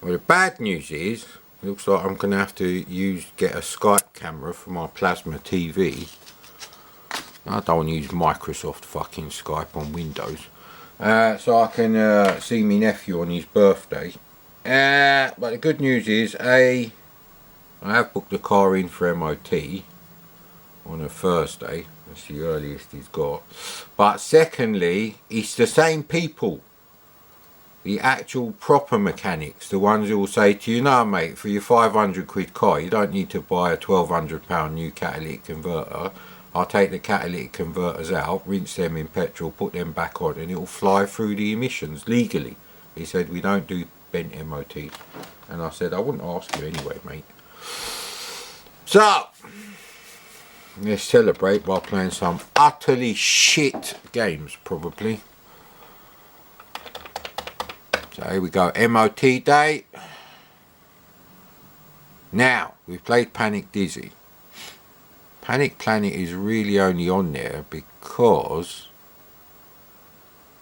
Well, the bad news is, it looks like I'm going to have to get a Skype camera for my plasma TV. I don't want to use Microsoft fucking Skype on Windows. So I can see my nephew on his birthday. But the good news is, I have booked the car in for MOT on a Thursday. That's the earliest he's got. But secondly, it's the same people. The actual proper mechanics, the ones who will say to you, no mate, for your 500 quid car, you don't need to buy a £1,200 new catalytic converter. I'll take the catalytic converters out, rinse them in petrol, put them back on, and it'll fly through the emissions legally. He said, we don't do bent MOTs. And I said, I wouldn't ask you anyway, mate. So, let's celebrate by playing some utterly shit games, probably. So here we go, MOT day. Now, we've played Panic Dizzy. Panic Planet is really only on there because,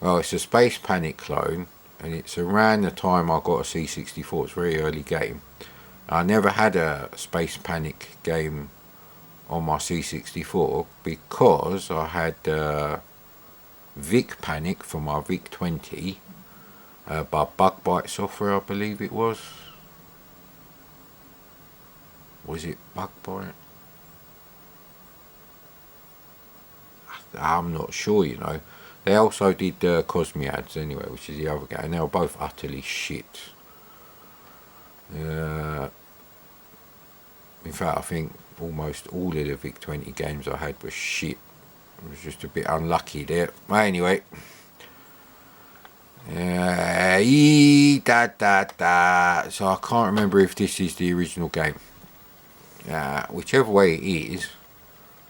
well, it's a Space Panic clone, and it's around the time I got a C64. It's a very early game. I never had a Space Panic game on my C64 because I had Vic Panic for my Vic 20 by Bug Bite Software, I believe it was. Was it Bug Bite? I'm not sure, you know. They also did Cosmiads anyway, which is the other game, and they were both utterly shit. In fact, I think almost all of the Vic 20 games I had were shit. I was just a bit unlucky there. But anyway. So I can't remember if this is the original game. Whichever way it is,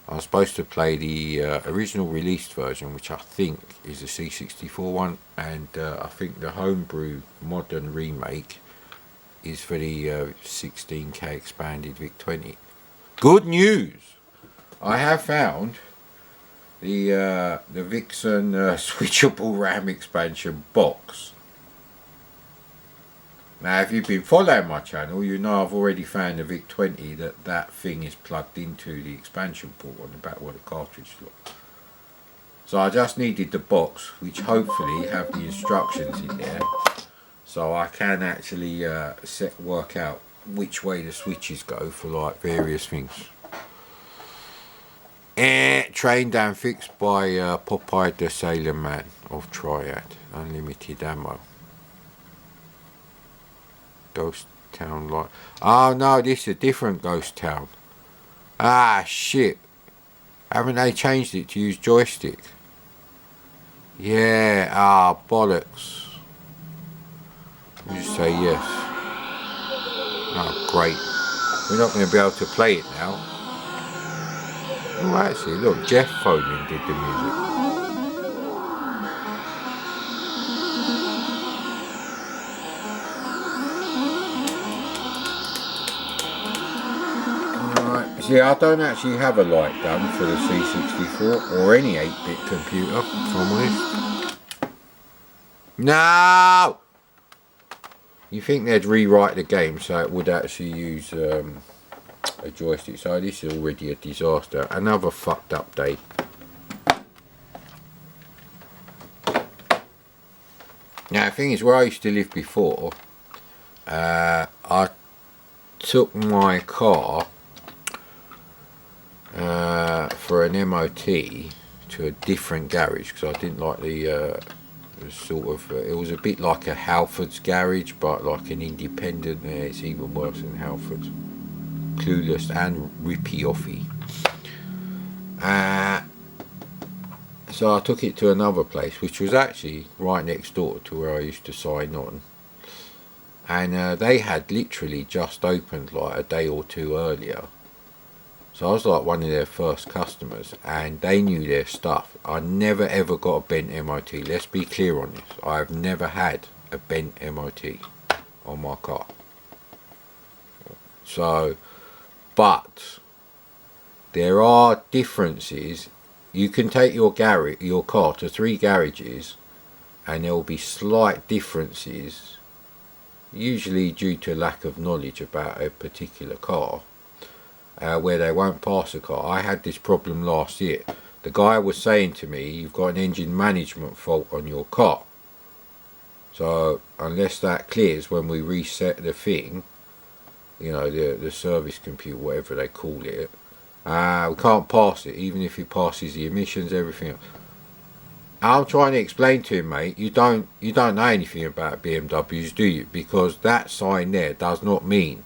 I was supposed to play the original released version, which I think is the C64 one, and I think the homebrew modern remake is for the 16K expanded Vic 20. Good news! I have found the Vixen switchable RAM expansion box. Now, if you've been following my channel, you know I've already found the Vic 20 that thing is plugged into the expansion port on the back where the cartridge slot. So I just needed the box, which hopefully have the instructions in there, so I can actually work out which way the switches go for like various things. Trained and fixed by Popeye the Sailor Man of Triad. Unlimited ammo. Ghost Town Light. Oh no, this is a different Ghost Town. Ah shit. Haven't they changed it to use joystick? Yeah, bollocks. We'll just say yes. Oh great. We're not going to be able to play it now. Oh actually look, Jeff Foden did the music. See, I don't actually have a light gun for the C64 or any 8-bit computer, if I'm honest. No! You think they'd rewrite the game so it would actually use a joystick. So this is already a disaster. Another fucked up day. Now the thing is, where I used to live before, I took my car for an MOT to a different garage because I didn't like the sort of it was a bit like a Halford's garage, but like an independent. It's even worse than Halford's. Clueless and rippy offy. So I took it to another place, which was actually right next door to where I used to sign on, and they had literally just opened like a day or two earlier. So I was like one of their first customers, and they knew their stuff. I never ever got a bent MOT. Let's be clear on this. I have never had a bent MOT on my car. So, but there are differences. You can take your car to 3 garages, and there will be slight differences usually due to lack of knowledge about a particular car, where they won't pass a car. I had this problem last year. The guy was saying to me, you've got an engine management fault on your car. So unless that clears when we reset the thing, you know, the service computer, whatever they call it, we can't pass it, even if it passes the emissions, everything else. I'm trying to explain to him, mate, you don't know anything about BMWs, do you? Because that sign there does not mean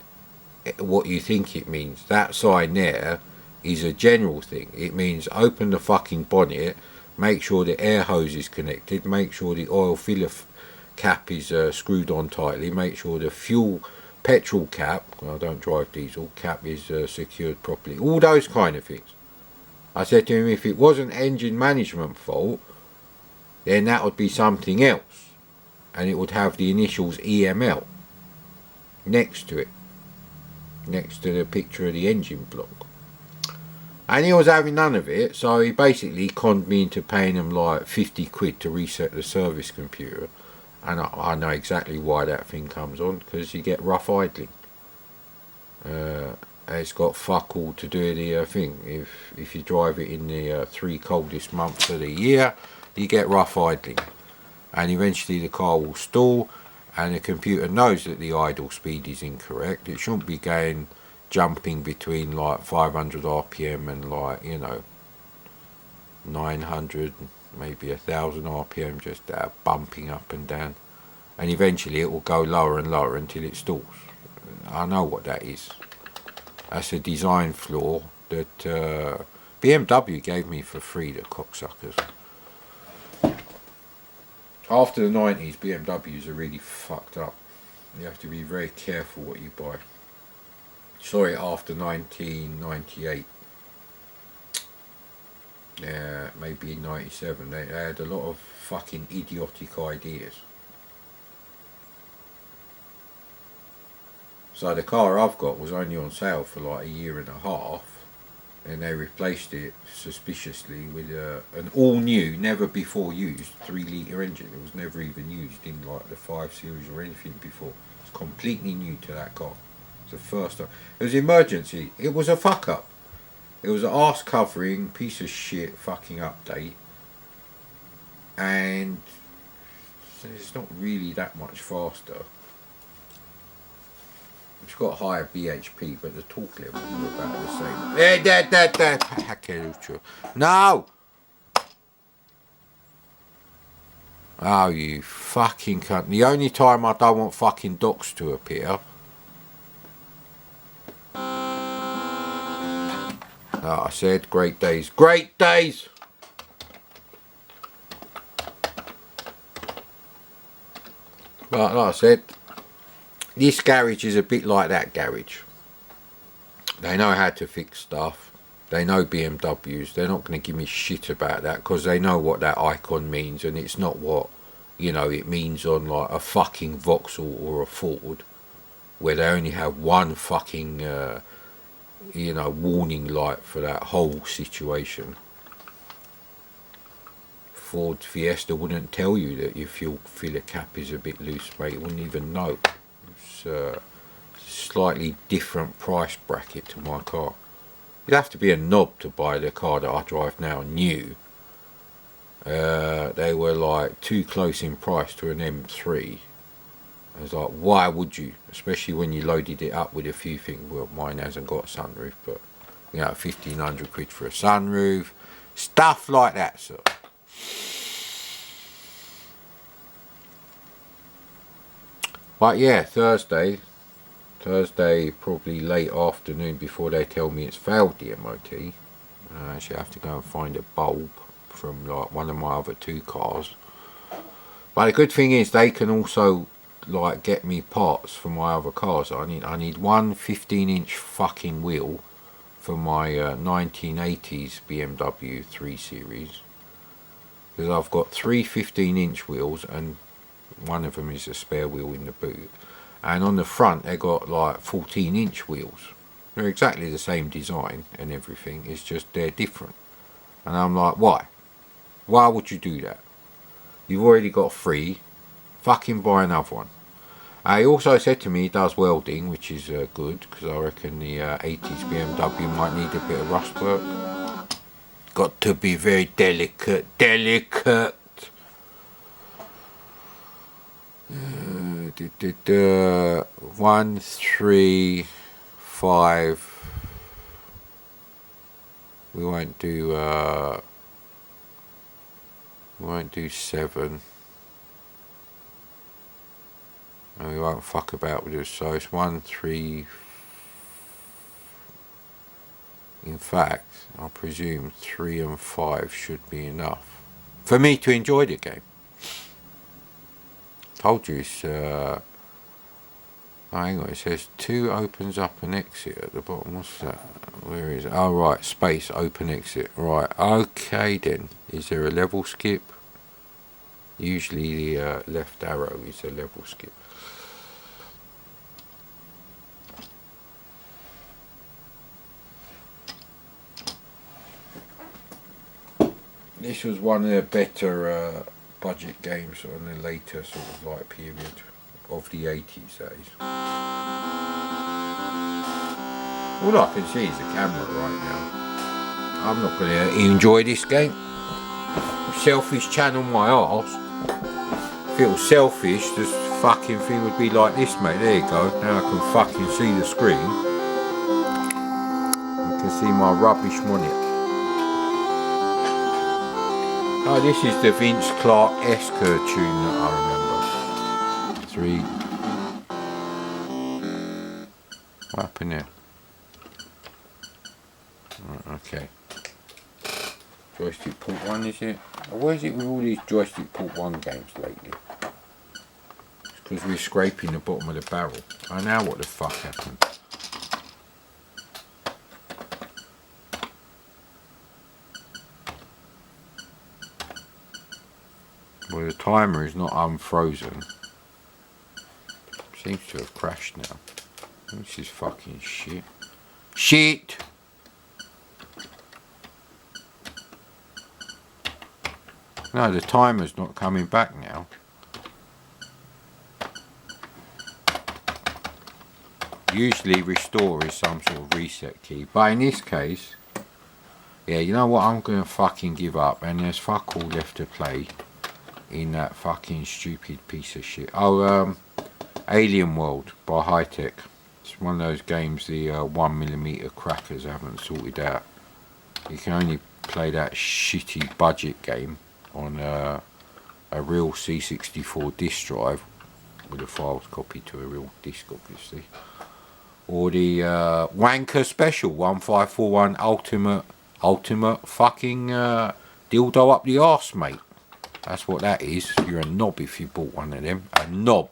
what you think it means. That sign there is a general thing. It means open the fucking bonnet, make sure the air hose is connected, make sure the oil filler cap is screwed on tightly, make sure the petrol cap, I don't drive diesel, cap is secured properly, all those kind of things. I said to him, if it was an engine management fault, then that would be something else, and it would have the initials EML next to it, next to the picture of the engine block. And he was having none of it, so he basically conned me into paying him like 50 quid to reset the service computer. And I know exactly why that thing comes on, because you get rough idling. It's got fuck all to do with the thing. If you drive it in the 3 coldest months of the year, you get rough idling, and eventually the car will stall, and the computer knows that the idle speed is incorrect. It shouldn't be jumping between like 500 RPM and like, you know, 900, maybe 1000 RPM, just bumping up and down, and eventually it will go lower and lower until it stalls. I know what that is. That's a design flaw that BMW gave me for free, the cocksuckers. After the 90s, BMWs are really fucked up. You have to be very careful what you buy. Sorry, after 1998. Yeah, maybe in 97. They had a lot of fucking idiotic ideas. So the car I've got was only on sale for like a year and a half. And they replaced it suspiciously with an all-new, never before used 3-litre engine. It was never even used in like the 5 Series or anything before. It's completely new to that car. It's the first time. It was emergency. It was a fuck up. It was an arse covering piece of shit fucking update. And it's not really that much faster. It's got higher BHP, but the torque levels are about the same. No! Oh, you fucking cunt. The only time I don't want fucking docs to appear. I said, great days. Great days! But like I said, this garage is a bit like that garage. They know how to fix stuff. They know BMWs. They're not going to give me shit about that, because they know what that icon means, and it's not what, you know, it means on like a fucking Vauxhall or a Ford, where they only have one fucking, you know, warning light for that whole situation. Ford Fiesta wouldn't tell you that your fuel filler cap is a bit loose, mate. You wouldn't even know. Slightly different price bracket to my car. You'd have to be a knob to buy the car that I drive now new. They were like too close in price to an M3. I was like, why would you? Especially when you loaded it up with a few things. Well, mine hasn't got a sunroof, but you know, 1500 quid for a sunroof, stuff like that, sir. But yeah, Thursday probably late afternoon, before they tell me it's failed the MOT. I actually have to go and find a bulb from like one of my other 2 cars. But the good thing is they can also like get me parts for my other cars. I need one 15-inch fucking wheel for my 1980s BMW 3 Series, because I've got 3 15-inch wheels, and one of them is a spare wheel in the boot. And on the front they got like 14-inch wheels. They're exactly the same design and everything, it's just they're different. And I'm like, why would you do that? You've already got 3, fucking buy another one. He also said to me he does welding, which is good, because I reckon the 80s BMW might need a bit of rust work. Got to be very delicate. 1, 3, 5. We won't do 7. And we won't fuck about with it. So it's 1, 3. In fact, I presume 3 and 5 should be enough for me to enjoy the game. Told you it's oh, hang on, it says 2 opens up an exit at the bottom. What's that? Where is it? Oh right, space, open exit. Right, okay then. Is there a level skip? Usually the left arrow is a level skip. This was one of the better budget games on the later sort of like period of the 80s, that is. All I can see is the camera right now. I'm not going to enjoy this game. Selfish channel my arse. If it was selfish, this fucking thing would be like this, mate. There you go. Now I can fucking see the screen. You can see my rubbish monitor. Oh, this is the Vince Clarke-esque tune that I remember. 3. What happened there? Right, okay. Joystick port 1, is it? Why is it with all these joystick port 1 games lately? It's because we're scraping the bottom of the barrel. Oh, now what the fuck happened? Well, the timer is not unfrozen. Seems to have crashed now. This is fucking shit. Shit! No, the timer's not coming back now. Usually restore is some sort of reset key. But in this case, yeah, you know what? I'm going to fucking give up. And there's fuck all left to play in that fucking stupid piece of shit. Oh, Alien World by High Tech. It's one of those games the 1mm crackers haven't sorted out. You can only play that shitty budget game on a real C64 disk drive with the files copied to a real disk, obviously. Or the Wanker Special 1541 Ultimate fucking dildo up the arse, mate. That's what that is. You're a knob if you bought one of them. A knob.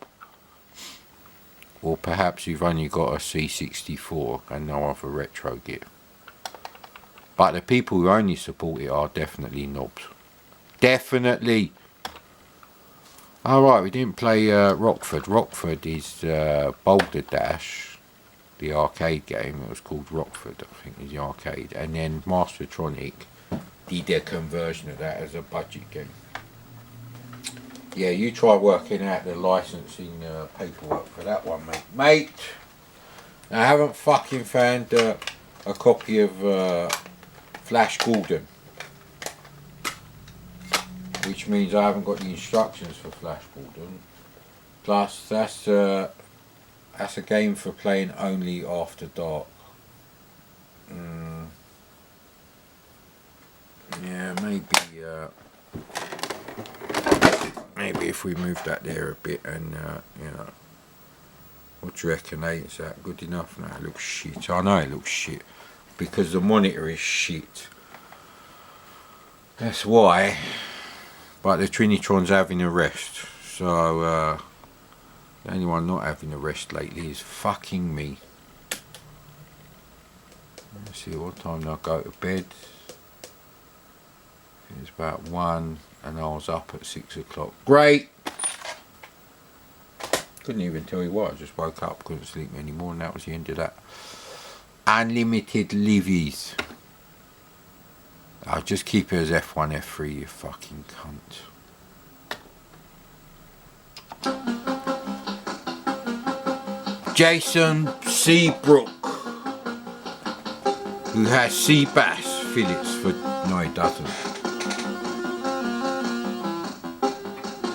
Or perhaps you've only got a C64 and no other retro gear. But the people who only support it are definitely knobs. Definitely. Alright, we didn't play Rockford. Rockford is Boulder Dash, the arcade game. It was called Rockford, I think, is the arcade. And then Mastertronic did a conversion of that as a budget game. Yeah, you try working out the licensing paperwork for that one, mate. Mate! I haven't fucking found a copy of Flash Gordon. Which means I haven't got the instructions for Flash Gordon. Plus, that's a game for playing only after dark. Yeah, maybe if we move that there a bit and you know, what do you reckon? Is that good enough? No, it looks shit. I know it looks shit because the monitor is shit. That's why. But the Trinitron's having a rest, so the only one not having a rest lately is fucking me. Let's see what time I go to bed. It's about 1 and I was up at 6 o'clock. Great! Couldn't even tell you what, I just woke up, couldn't sleep anymore, and that was the end of that. Unlimited livies. I'll just keep it as F1, F3, you fucking cunt. Jason Seabrook, who has sea bass fillets for... No, he doesn't.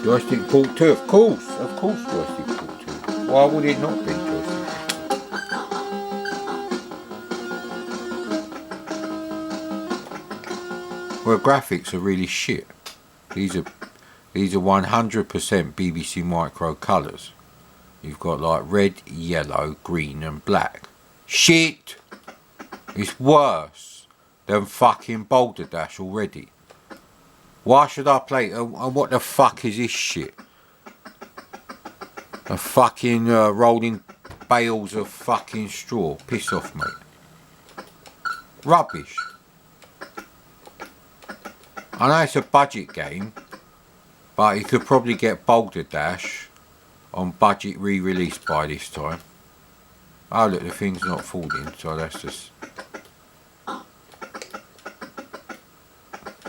Joystick port 2, of course joystick port 2. Why would it not be joystick? Well, graphics are really shit. These are 100% BBC Micro colours. You've got like red, yellow, green and black. Shit! It's worse than fucking Boulder Dash already. Why should I play? And what the fuck is this shit? The fucking rolling bales of fucking straw. Piss off, mate. Rubbish. I know it's a budget game, but you could probably get Boulder Dash on budget re-release by this time. Oh look, the thing's not falling, so that's just...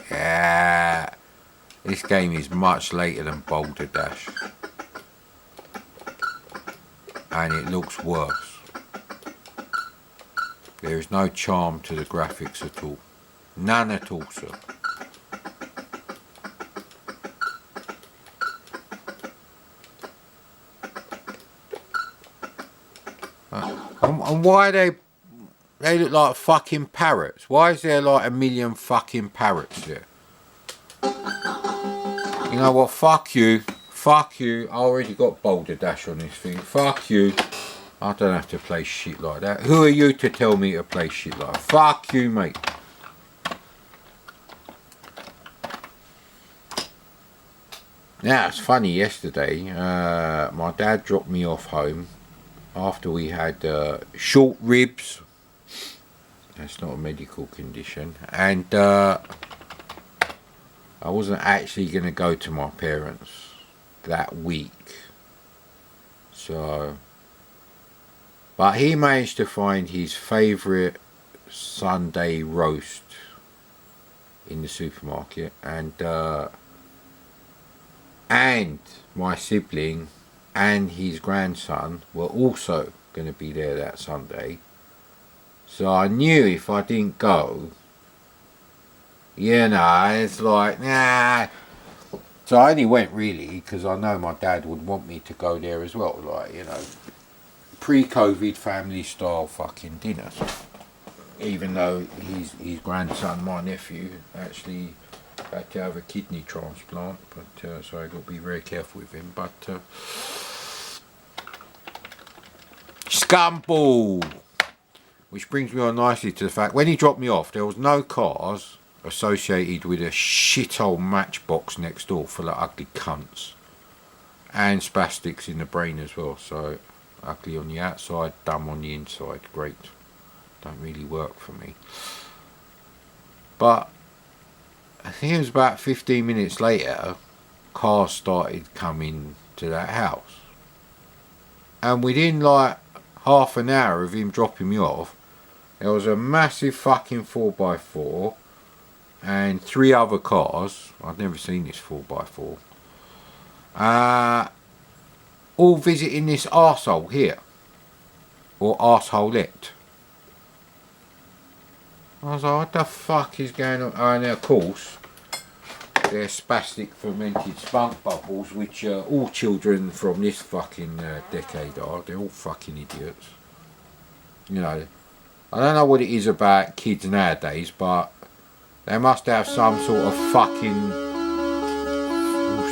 Yeah, this game is much later than Boulder Dash. And it looks worse. There is no charm to the graphics at all. None at all, sir. And why they look like fucking parrots? Why is there like a million fucking parrots there? You know what, fuck you. Fuck you. I already got Boulder Dash on this thing. Fuck you. I don't have to play shit like that. Who are you to tell me to play shit like that? Fuck you, mate. Now, it's funny, yesterday, my dad dropped me off home after we had short ribs. That's not a medical condition. And I wasn't actually going to go to my parents that week. So, but he managed to find his favourite Sunday roast in the supermarket. And my sibling and his grandson were also going to be there that Sunday. So I knew if I didn't go, you know, it's like, nah. So I only went really because I know my dad would want me to go there as well. Like, you know, pre-COVID family style fucking dinner. Even though his grandson, my nephew, actually had to have a kidney transplant, but so I got to be very careful with him. But scumball, which brings me on nicely to the fact when he dropped me off, there was no cars associated with a shithole matchbox next door full of ugly cunts and spastics in the brain as well. So ugly on the outside, dumb on the inside. Great, don't really work for me. But I think it was about 15 minutes later, cars started coming to that house. And within like half an hour of him dropping me off, there was a massive fucking 4x4 and 3 other cars. I'd never seen this 4x4. All visiting this arsehole here. Or arseholette. I was like, what the fuck is going on? And of course, they're spastic fermented spunk bubbles, which all children from this fucking decade are. They're all fucking idiots. You know, I don't know what it is about kids nowadays, but they must have some sort of fucking...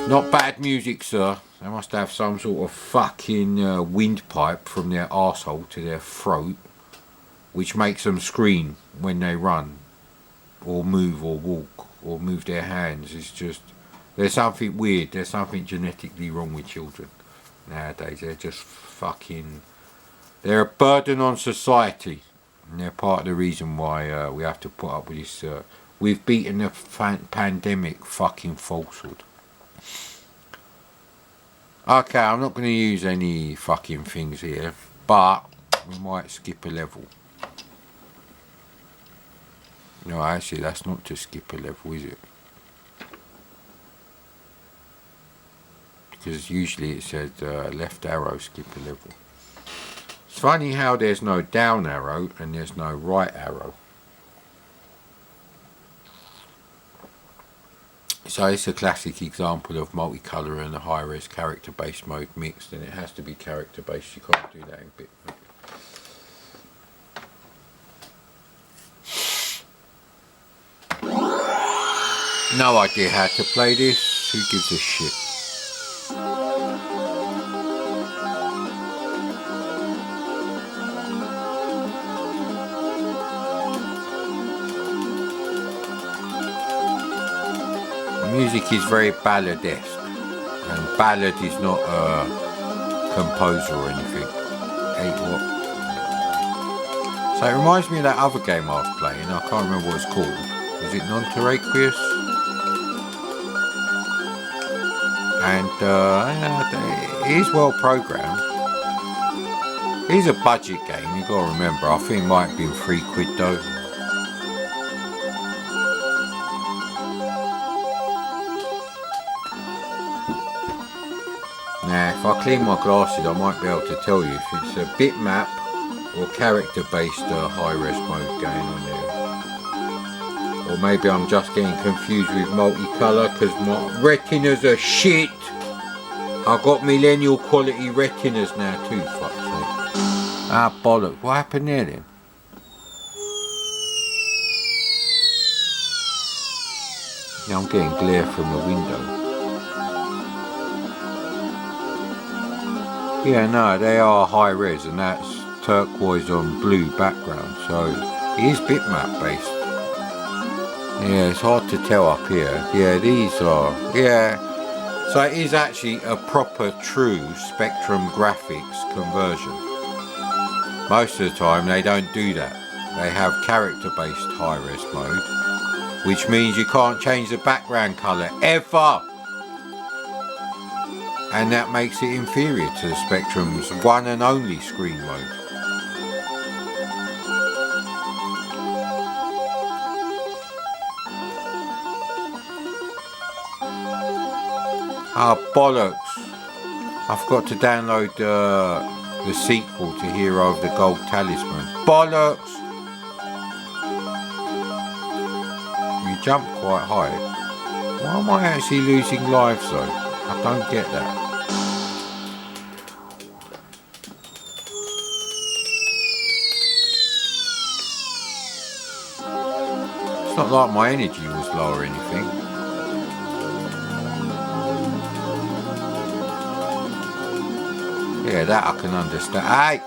Not bad music, sir. They must have some sort of fucking windpipe from their arsehole to their throat, which makes them scream when they run or move or walk or move their hands. It's just, there's something weird, there's something genetically wrong with children nowadays. They're just fucking, they're a burden on society, and they're part of the reason why we have to put up with this. We've beaten the pandemic fucking falsehood. Okay, I'm not going to use any fucking things here, but we might skip a level. No, actually, that's not to skip a level, is it? Because usually it said left arrow skip a level. funny how there's no down arrow and there's no right arrow. So it's a classic example of multicolour and a high-res character-based mode mixed, and it has to be character-based, you can't do that in bitmap. No idea how to play this, who gives a shit? The music is very balladesque, and ballad is not a composer or anything. 8-watt. So it reminds me of that other game I was playing, I can't remember what it's called. Was it Non-Terraqueous? And it is well programmed. It is a budget game, you got to remember. I think it might have been £3 though. Now, if I clean my glasses, I might be able to tell you if it's a bitmap or character-based high-res mode going on there. Or maybe I'm just getting confused with multicolour because my retinas are shit. I've got millennial quality retinas now too, fuck's sake. Ah, bollocks. What happened there then? Yeah, I'm getting glare from the window. Yeah, no, they are high-res and that's turquoise on blue background, so it is bitmap based. Yeah, it's hard to tell up here. Yeah, these are, yeah. So it is actually a proper true Spectrum graphics conversion. Most of the time they don't do that. They have character-based high-res mode, which means you can't change the background colour ever. And that makes it inferior to the Spectrum's one and only screen mode. Ah, bollocks. I forgot to download the sequel to Hero of the Gold Talisman. Bollocks! You jump quite high. Why am I actually losing lives though? I don't get that. It's not like my energy was low or anything. Yeah, that I can understand. Hey!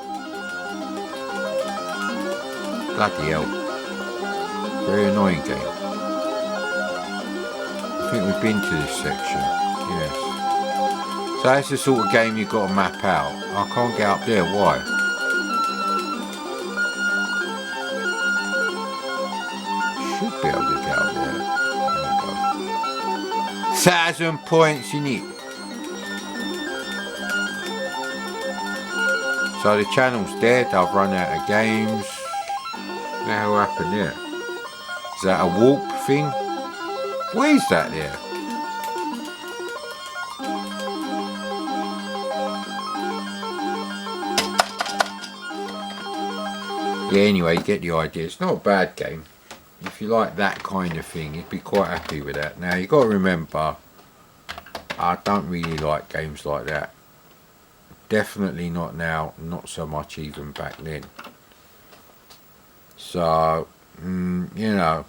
Bloody hell. Very annoying game. I think we've been to this section. Yes. So that's the sort of game you've got to map out. I can't get up there, why? Should be able to get up there. There we go. 1,000 points in it. So the channel's dead, I've run out of games. Now what happened there? Is that a warp thing? What is that there? Yeah, anyway, you get the idea. It's not a bad game. If you like that kind of thing, you'd be quite happy with that. Now, you've got to remember, I don't really like games like that. Definitely not now, not so much even back then. So, you know,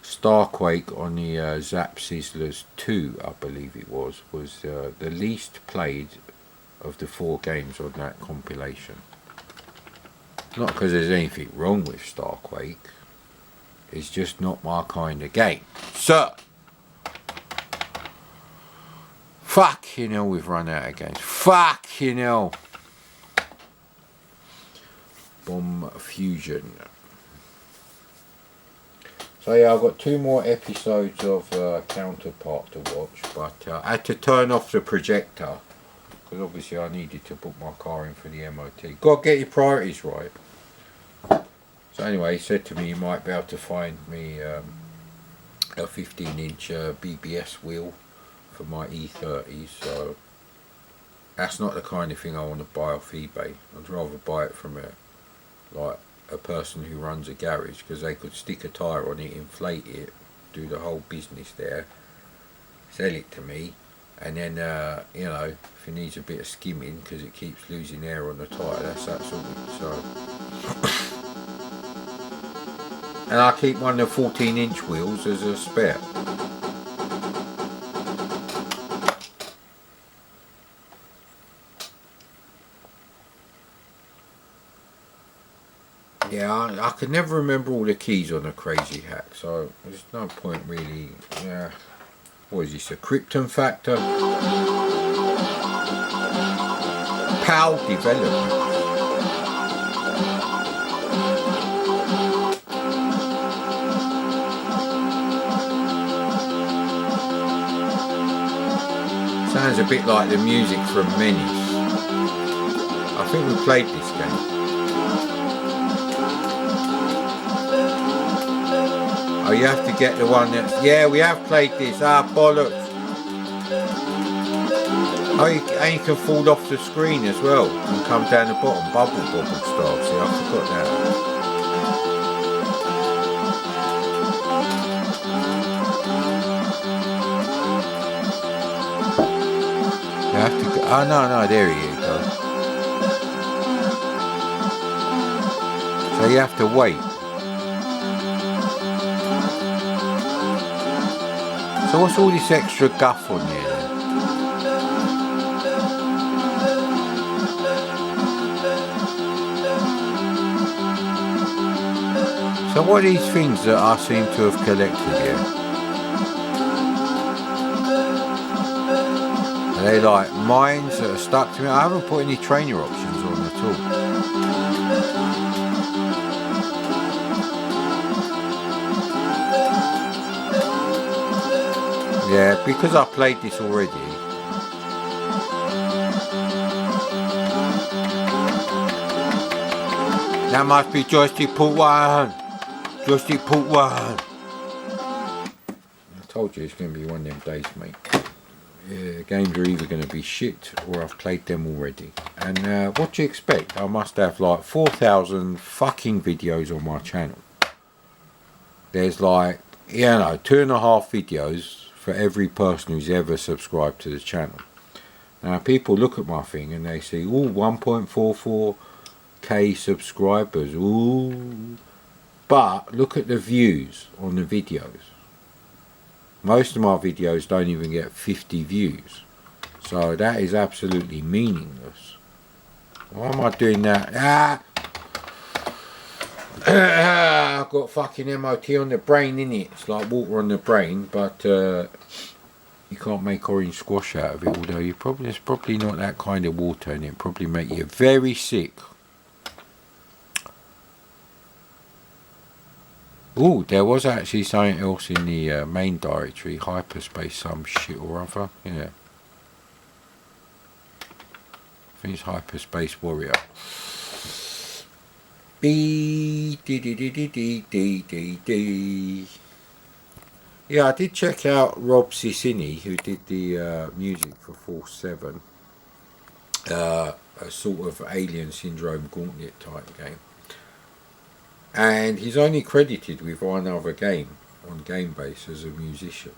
Starquake on the Zap Sizzlers 2, I believe it was the least played of the 4 games on that compilation. Not because there's anything wrong with Starquake, it's just not my kind of game. So, fucking hell, we've run out of games. Fucking hell. Bomb Fusion. So yeah, I've got 2 more episodes of Counterpart to watch, but I had to turn off the projector because obviously I needed to put my car in for the MOT. Got to get your priorities right. So anyway, he said to me you might be able to find me a 15-inch BBS wheel for my E30, so that's not the kind of thing I want to buy off eBay. I'd rather buy it from a person who runs a garage, because they could stick a tyre on it, inflate it, do the whole business there, sell it to me, and then you know, if it needs a bit of skimming because it keeps losing air on the tyre, that's that sort of. So, and I keep one of the 14-inch wheels as a spare. Yeah, I could never remember all the keys on a Crazy Hack, so there's no point really. Yeah, what is this, a Krypton Factor? PAL Development. Sounds a bit like the music from Menace. I think we played this game. Oh, you have to get the one that... Yeah, we have played this. Ah, bollocks. Oh, and you can fall off the screen as well and come down the bottom, bubble style. See, I forgot that. You have to go... Oh, no, there you go. So you have to wait. So what's all this extra guff on here then? So what are these things that I seem to have collected here? Are they like mines that are stuck to me? I haven't put any trainer options on at all. Yeah, because I played this already. That must be joystick port 1. Joystick port 1. I told you it's going to be one of them days, mate. Yeah, games are either going to be shit or I've played them already. And what do you expect? I must have like 4,000 fucking videos on my channel. There's like, you know, 2.5 videos for every person who's ever subscribed to the channel. Now people look at my thing and they see, ooh, 1.44k subscribers, ooh. But look at the views on the videos. Most of my videos don't even get 50 views. So that is absolutely meaningless. Why am I doing that? I've got fucking MOT on the brain, innit? It's like water on the brain, but you can't make orange squash out of it, although there's probably not that kind of water in it. Probably make you very sick. Oh, there was actually something else in the main directory, hyperspace some shit or other, yeah. I think it's hyperspace warrior. Yeah, I did check out Rob Cicini, who did the music for Force 7. A sort of Alien Syndrome Gauntlet type game. And he's only credited with one other game on Gamebase as a musician.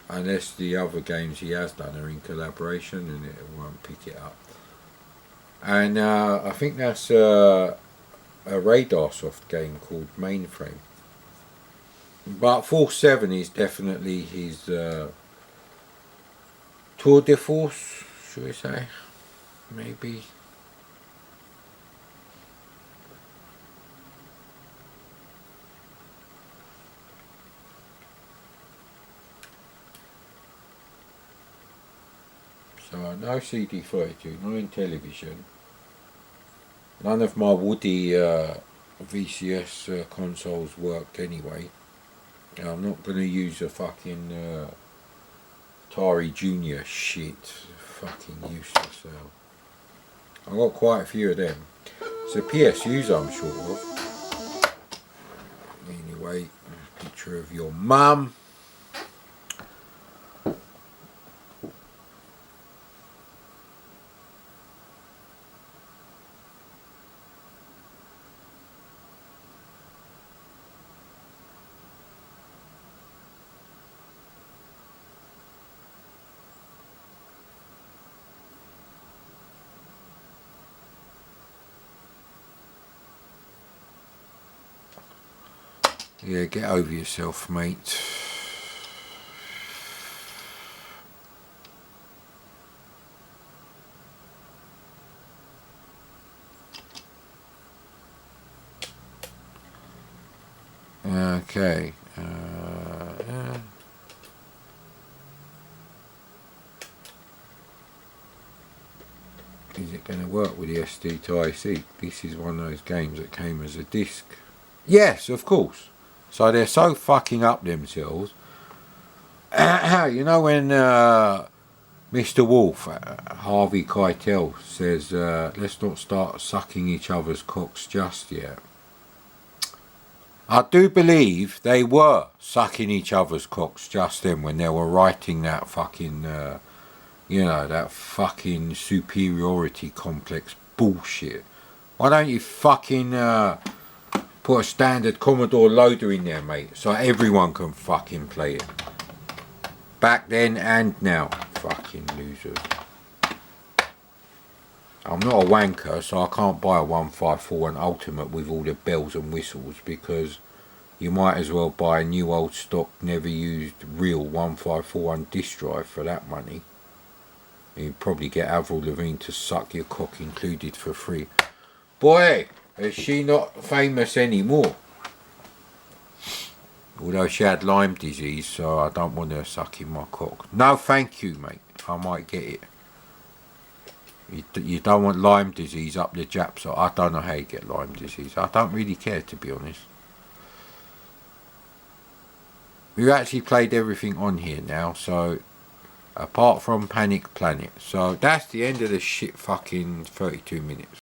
Unless the other games he has done are in collaboration and it won't pick it up. And I think that's a Radar Soft game called Mainframe. But Force 7 is definitely his tour de force, should we say? Maybe. So no CD32, no in television. None of my Woody VCS consoles worked anyway. I'm not going to use a fucking Atari Junior shit. Fucking useless. I've got quite a few of them. So PSUs I'm short of. Anyway, a picture of your mum. Yeah, get over yourself, mate. Okay. Is it going to work with the SD to IC? This is one of those games that came as a disc. Yes, of course. So they're so fucking up themselves. You know when Mr. Wolf, Harvey Keitel, says, let's not start sucking each other's cocks just yet. I do believe they were sucking each other's cocks just then when they were writing that fucking, that fucking superiority complex bullshit. Why don't you fucking put a standard Commodore loader in there, mate, so everyone can fucking play it. Back then and now. Fucking losers. I'm not a wanker, so I can't buy a 154 Ultimate with all the bells and whistles, because you might as well buy a new old stock, never used real 154 disc drive for that money. You'd probably get Avril Lavigne to suck your cock included for free. Boy, is she not famous anymore. Although she had Lyme disease, so I don't want her sucking my cock. No, thank you, mate. I might get it. You don't want Lyme disease up the jap, so I don't know how you get Lyme disease. I don't really care, to be honest. We've actually played everything on here now, so apart from Panic Planet. So that's the end of the shit fucking 32 minutes.